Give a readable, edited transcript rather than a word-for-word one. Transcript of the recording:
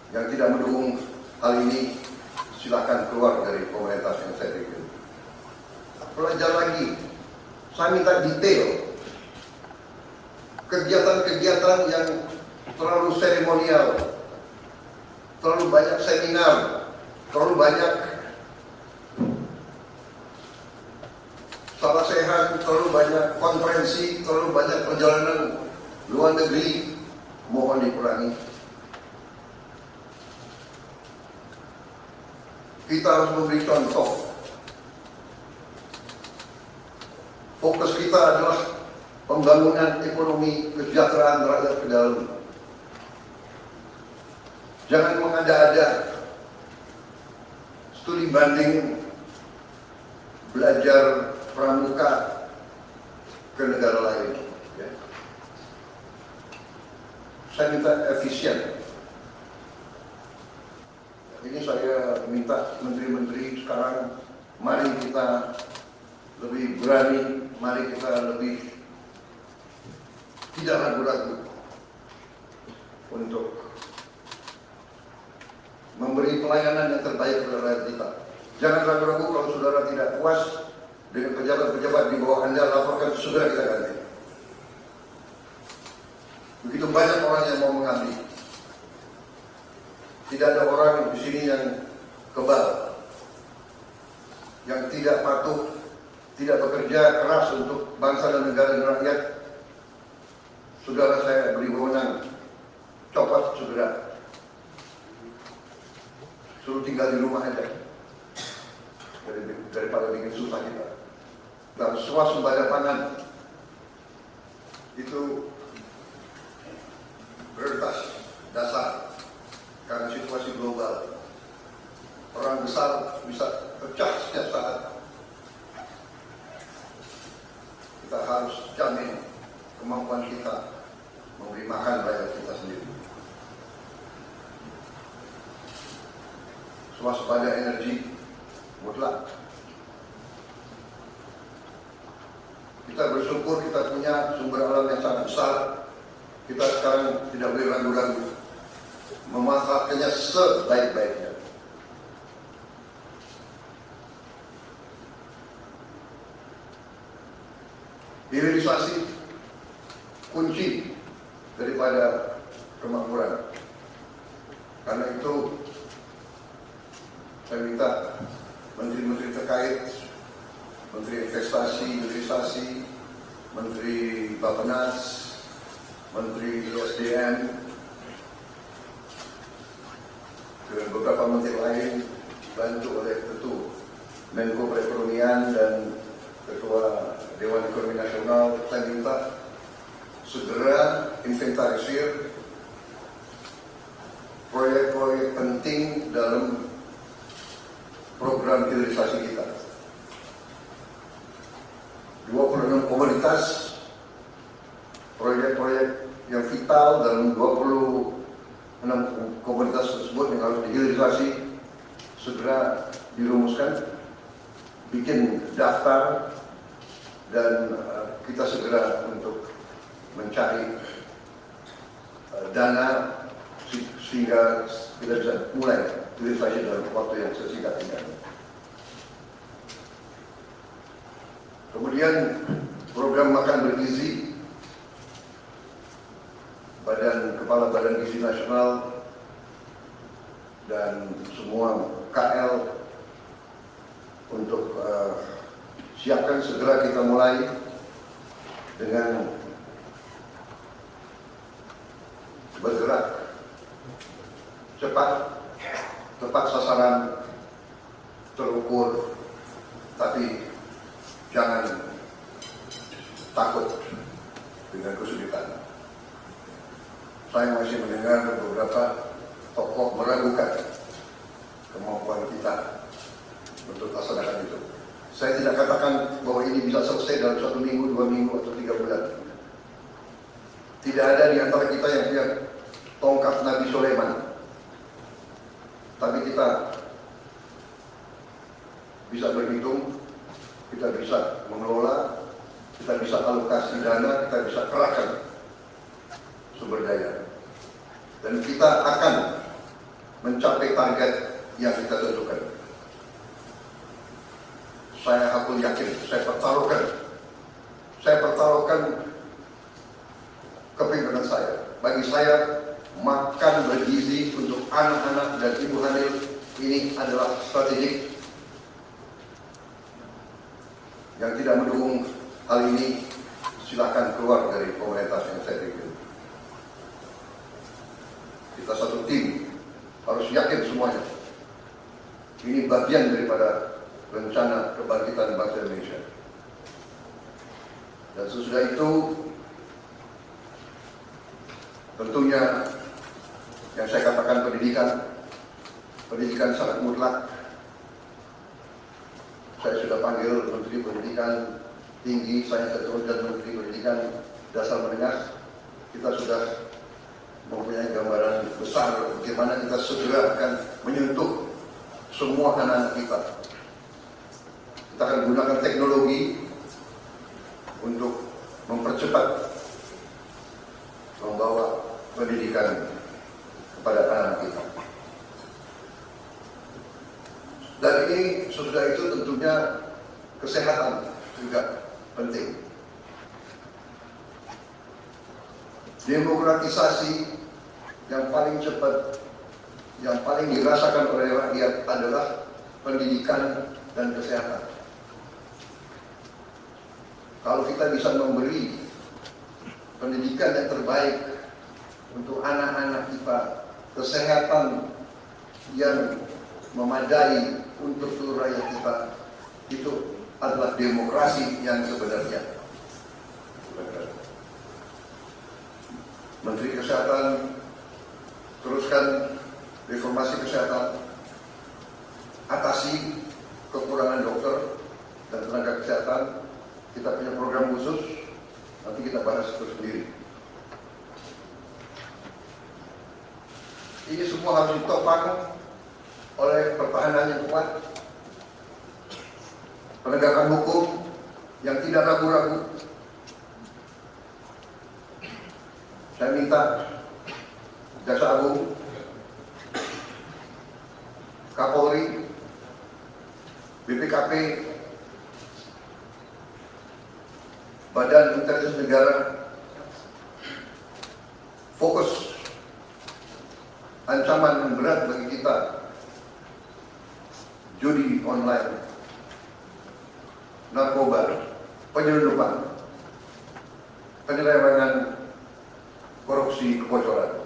Yang tidak mendukung hal ini silakan keluar dari pemerintah yang saya pikir. Belajar lagi, saya minta detail kegiatan-kegiatan yang terlalu seremonial, terlalu banyak seminar, terlalu banyak salah sehat, terlalu banyak konferensi, terlalu banyak perjalanan luar negeri, mohon dikurangi. Kita harus memberi contoh. Fokus kita adalah pembangunan ekonomi, kesejahteraan rakyat ke dalam. Jangan mengada-ada studi banding belajar pramuka ke negara lain. Ya. Saya minta efisien. Ini saya minta menteri-menteri sekarang, mari kita lebih berani, mari kita lebih tidak ragu-ragu untuk memberi pelayanan yang terbaik kepada rakyat kita. Jangan ragu-ragu kalau saudara tidak puas dengan pejabat-pejabat di bawah Anda, laporkan, segera kita ganti. Begitu banyak orang yang mau mengabdi. Tidak ada orang di sini yang kebal, yang tidak patuh, tidak bekerja keras untuk bangsa dan negara dan rakyat. Saudara saya beri wewenang, copot segera, suruh tinggal di rumah aja, daripada bikin susah kita. Dan swasembada pangan itu prioritas dasar. Karena situasi global, perang besar bisa pecah setiap saat. Kita harus jamin kemampuan kita memberi makan rakyat kita sendiri. Swasembada energi mutlak. Kita bersyukur kita punya sumber alam yang sangat besar. Kita sekarang tidak boleh ragu-ragu memanfaatkannya sebaik-baiknya. Hilirisasi kunci daripada kemakmuran. Karena itu saya minta menteri-menteri terkait, Menteri Investasi, Hilirisasi, Menteri Bappenas, Menteri SDM, dengan beberapa menteri lain, dibantu oleh Ketua Menko Perekonomian dan Ketua Dewan Ekonomi Nasional, saya minta segera inventarisir proyek-proyek penting dalam program hilirisasi kita. 26 komoditas, proyek-proyek yang vital dalam 26 komoditas tersebut yang harus dihilirisasi segera dirumuskan, bikin daftar, dan kita segera untuk mencari dana sehingga kita bisa mulai hilirisasi dalam waktu yang sesingkat-singkatnya. Kemudian program makan bergizi, Kepala Badan Gizi Nasional dan semua KL untuk siapkan, segera kita mulai dengan bergerak cepat, tepat sasaran, terukur, tapi jangan takut dengan kesulitan. Saya masih mendengar beberapa tokoh meragukan kemampuan kita untuk laksanakan itu. Saya tidak katakan bahwa ini bisa selesai dalam 1 minggu, 2 minggu, atau 3 bulan. Tidak ada di antara kita yang punya tongkat Nabi Sulaiman. Tapi kita bisa berhitung, kita bisa mengelola, kita bisa alokasi dana, kita bisa kerahkan sumber daya. Dan kita akan mencapai target yang kita tentukan. Saya hakul yakin, saya pertaruhkan kepimpinan saya. Bagi saya, makan bergizi untuk anak-anak dan ibu hamil ini adalah strategik. Yang tidak mendukung hal ini, silakan keluar dari komunitas yang saya pimpin. Kita satu tim, harus yakin semuanya. Ini bagian daripada rencana kebangkitan bangsa Indonesia. Dan sesudah itu, tentunya yang saya katakan pendidikan sangat mutlak. Saya sudah panggil Menteri Pendidikan Tinggi, saya dan Menteri Pendidikan Dasar Menengah. Kita sudah mempunyai gambaran besar bagaimana kita segera akan menyentuh semua anak-anak kita. Kita akan gunakan teknologi untuk mempercepat membawa pendidikan kepada anak kita. Dan ini sesudah itu tentunya kesehatan juga penting. Demokratisasi yang paling cepat, yang paling dirasakan oleh rakyat adalah pendidikan dan kesehatan. Kalau kita bisa memberi pendidikan yang terbaik untuk anak-anak kita, kesehatan yang memadai untuk seluruh rakyat kita, itu adalah demokrasi yang sebenarnya. Menteri Kesehatan teruskan reformasi kesehatan, atasi kekurangan dokter dan tenaga kesehatan. Kita punya program khusus, nanti kita bahas itu sendiri. Ini semua harus ditopang oleh pertahanan yang kuat, penegakan hukum yang tidak ragu-ragu. Saya minta Jaksa Agung, Kapolri, BPKP, Badan Intelijen Negara fokus. Ancaman yang berat bagi kita, judi online, narkoba, penyelundupan, penyelewengan, korupsi, kebocoran.